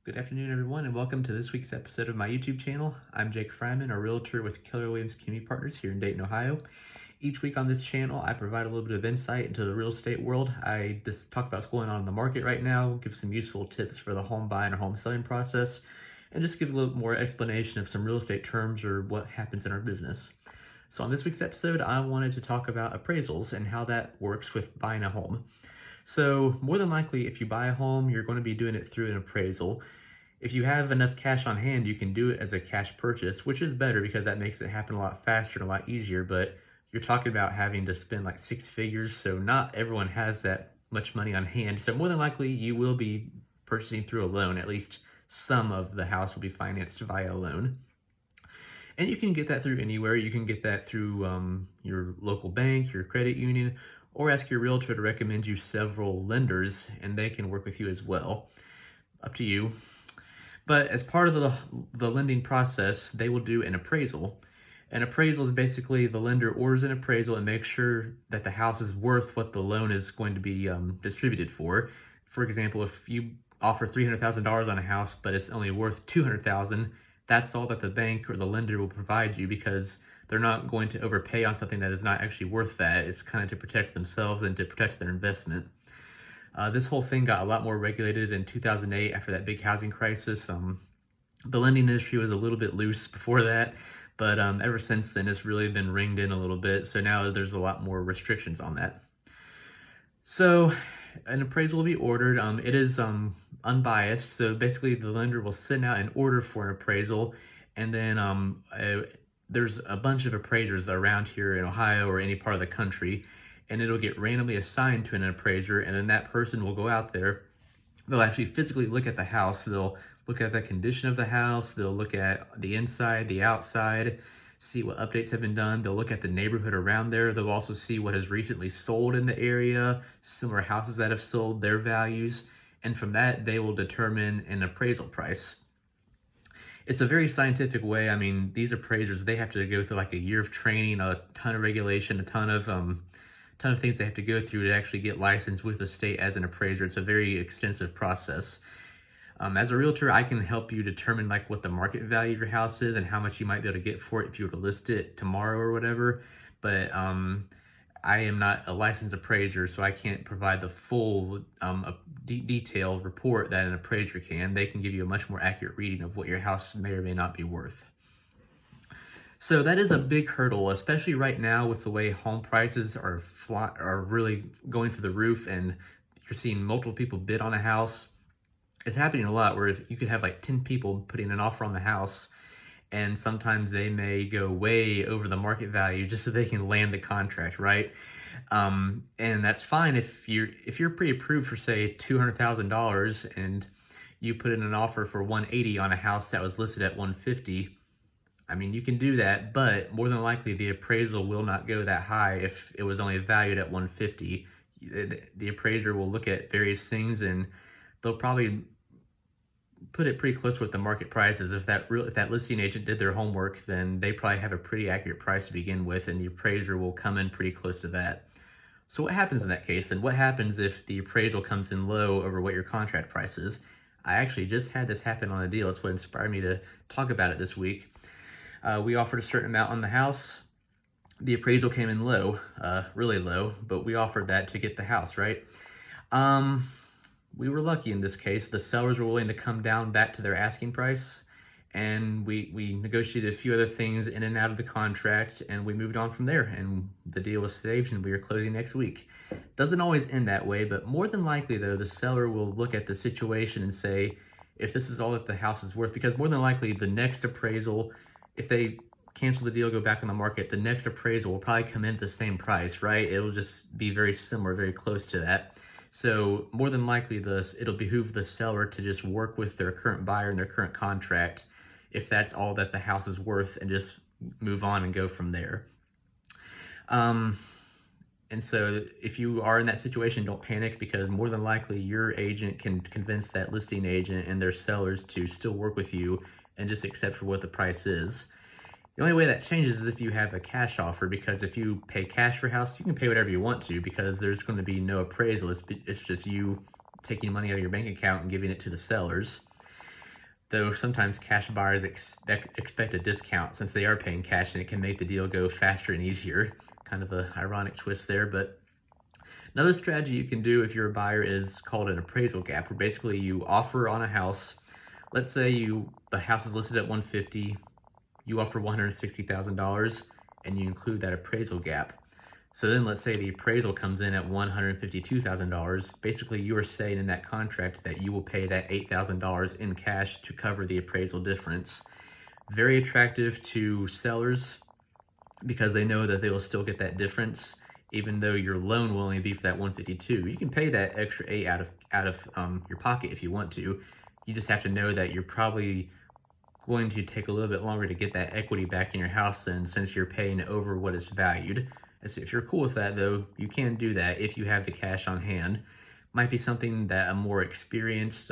Good afternoon, everyone, and welcome to this week's episode of my YouTube channel. I'm Jake Fryman, a realtor with Keller Williams Community Partners here in Dayton, Ohio. Each week on this channel, I provide a little bit of insight into the real estate world. I just talk about what's going on in the market right now, give some useful tips for the home buying or home selling process, and just give a little more explanation of some real estate terms or what happens in our business. So on this week's episode, I wanted to talk about appraisals and how that works with buying a home. So more than likely, if you buy a home, you're going to be doing it through an appraisal. If you have enough cash on hand, you can do it as a cash purchase, which is better because that makes it happen a lot faster and a lot easier. But you're talking about having to spend like six figures, so not everyone has that much money on hand. So more than likely, you will be purchasing through a loan. At least some of the house will be financed via a loan. And you can get that through anywhere. You can get that through your local bank, your credit union, or ask your realtor to recommend you several lenders, and they can work with you as well. Up to you. But as part of the lending process, they will do an appraisal. An appraisal is basically the lender orders an appraisal and makes sure that the house is worth what the loan is going to be distributed for. For example, if you offer $300,000 on a house, but it's only worth $200,000, that's all that the bank or the lender will provide you because they're not going to overpay on something that is not actually worth that. It's kind of to protect themselves and to protect their investment. This whole thing got a lot more regulated in 2008 after that big housing crisis. The lending industry was a little bit loose before that, but ever since then, it's really been ringed in a little bit. So now there's a lot more restrictions on that. So an appraisal will be ordered. It is unbiased. So basically the lender will send out an order for an appraisal, and then there's a bunch of appraisers around here in Ohio or any part of the country, and it'll get randomly assigned to an appraiser, and then that person will go out there. They'll actually physically look at the house. They'll look at the condition of the house. They'll look at the inside, the outside, see what updates have been done. They'll look at the neighborhood around there. They'll also see what has recently sold in the area, similar houses that have sold, their values, and from that, they will determine an appraisal price. It's a very scientific way. I mean, these appraisers, they have to go through like a year of training, a ton of regulation, a ton of things they have to go through to actually get licensed with the state as an appraiser. It's a very extensive process. As a realtor, I can help you determine like what the market value of your house is and how much you might be able to get for it if you were to list it tomorrow or whatever. But I am not a licensed appraiser, so I can't provide the full detailed report that an appraiser can. They can give you a much more accurate reading of what your house may or may not be worth. So that is a big hurdle, especially right now with the way home prices are really going through the roof, and you're seeing multiple people bid on a house. It's happening a lot where if you could have like 10 people putting an offer on the house, and sometimes they may go way over the market value just so they can land the contract, right? And that's fine if you're pre-approved for say $200,000 and you put in an offer for $180 on a house that was listed at $150. I mean, you can do that, but more than likely the appraisal will not go that high if it was only valued at $150. The appraiser will look at various things and they'll probably put it pretty close to what the market price is. If that listing agent did their homework, then they probably have a pretty accurate price to begin with, and the appraiser will come in pretty close to that. So what happens in that case, and what happens if the appraisal comes in low over what your contract price is? I actually just had this happen on a deal. It's what inspired me to talk about it this week. We offered a certain amount on the house. The appraisal came in low, really low, but we offered that to get the house, right? We were lucky in this case. The sellers were willing to come down back to their asking price, and we negotiated a few other things in and out of the contract, and we moved on from there, and the deal was saved, and we are closing next week. Doesn't always end that way, but more than likely, though, the seller will look at the situation and say, if this is all that the house is worth, because more than likely, the next appraisal, if they cancel the deal, go back on the market, the next appraisal will probably come in at the same price, right? It'll just be very similar, very close to that. So more than likely, it'll behoove the seller to just work with their current buyer and their current contract if that's all that the house is worth, and just move on and go from there. And so if you are in that situation, don't panic, because more than likely your agent can convince that listing agent and their sellers to still work with you and just accept for what the price is. The only way that changes is if you have a cash offer, because if you pay cash for a house, you can pay whatever you want to, because there's going to be no appraisal. It's just you taking money out of your bank account and giving it to the sellers. though sometimes cash buyers expect a discount since they are paying cash, and it can make the deal go faster and easier. Kind of an ironic twist there, but another strategy you can do if you're a buyer is called an appraisal gap, where basically you offer on a house. Let's say the house is listed at 150, you offer $160,000, and you include that appraisal gap. So then let's say the appraisal comes in at $152,000. Basically, you are saying in that contract that you will pay that $8,000 in cash to cover the appraisal difference. Very attractive to sellers because they know that they will still get that difference, even though your loan will only be for that 152. You can pay that extra 8 out of your pocket if you want to. You just have to know that you're probably going to take a little bit longer to get that equity back in your house, and since you're paying over what it's valued. So if you're cool with that, though, you can do that if you have the cash on hand. Might be something that a more experienced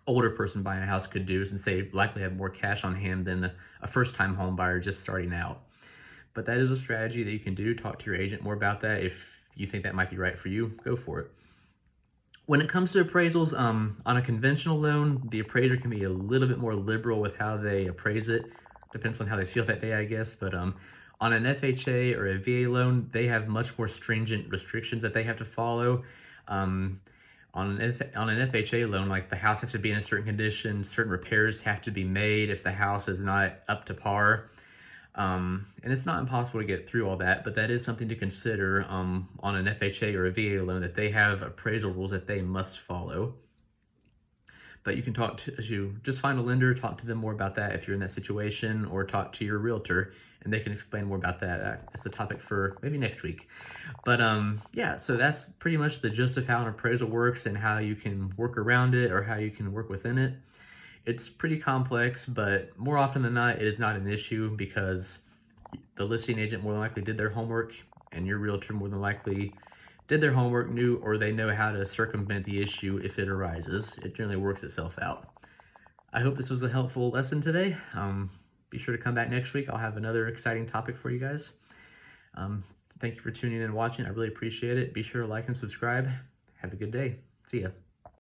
older person buying a house could do, since they likely have more cash on hand than a first-time home buyer just starting out. But that is a strategy that you can do. Talk to your agent more about that. If you think that might be right for you, go for it. When it comes to appraisals, on a conventional loan, the appraiser can be a little bit more liberal with how they appraise it. Depends on how they feel that day, I guess. But on an FHA or a VA loan, they have much more stringent restrictions that they have to follow. On an FHA loan, like the house has to be in a certain condition, certain repairs have to be made if the house is not up to par. And it's not impossible to get through all that, but that is something to consider on an FHA or a VA loan, that they have appraisal rules that they must follow. But you can just find a lender, talk to them more about that if you're in that situation, or talk to your realtor and they can explain more about that. That's a topic for maybe next week. But yeah, so that's pretty much the gist of how an appraisal works and how you can work around it or how you can work within it. It's pretty complex, but more often than not, it is not an issue because the listing agent more than likely did their homework, and your realtor more than likely did their homework, knew, or they know how to circumvent the issue if it arises. It generally works itself out. I hope this was a helpful lesson today. Be sure to come back next week. I'll have another exciting topic for you guys. Thank you for tuning in and watching. I really appreciate it. Be sure to like and subscribe. Have a good day. See ya.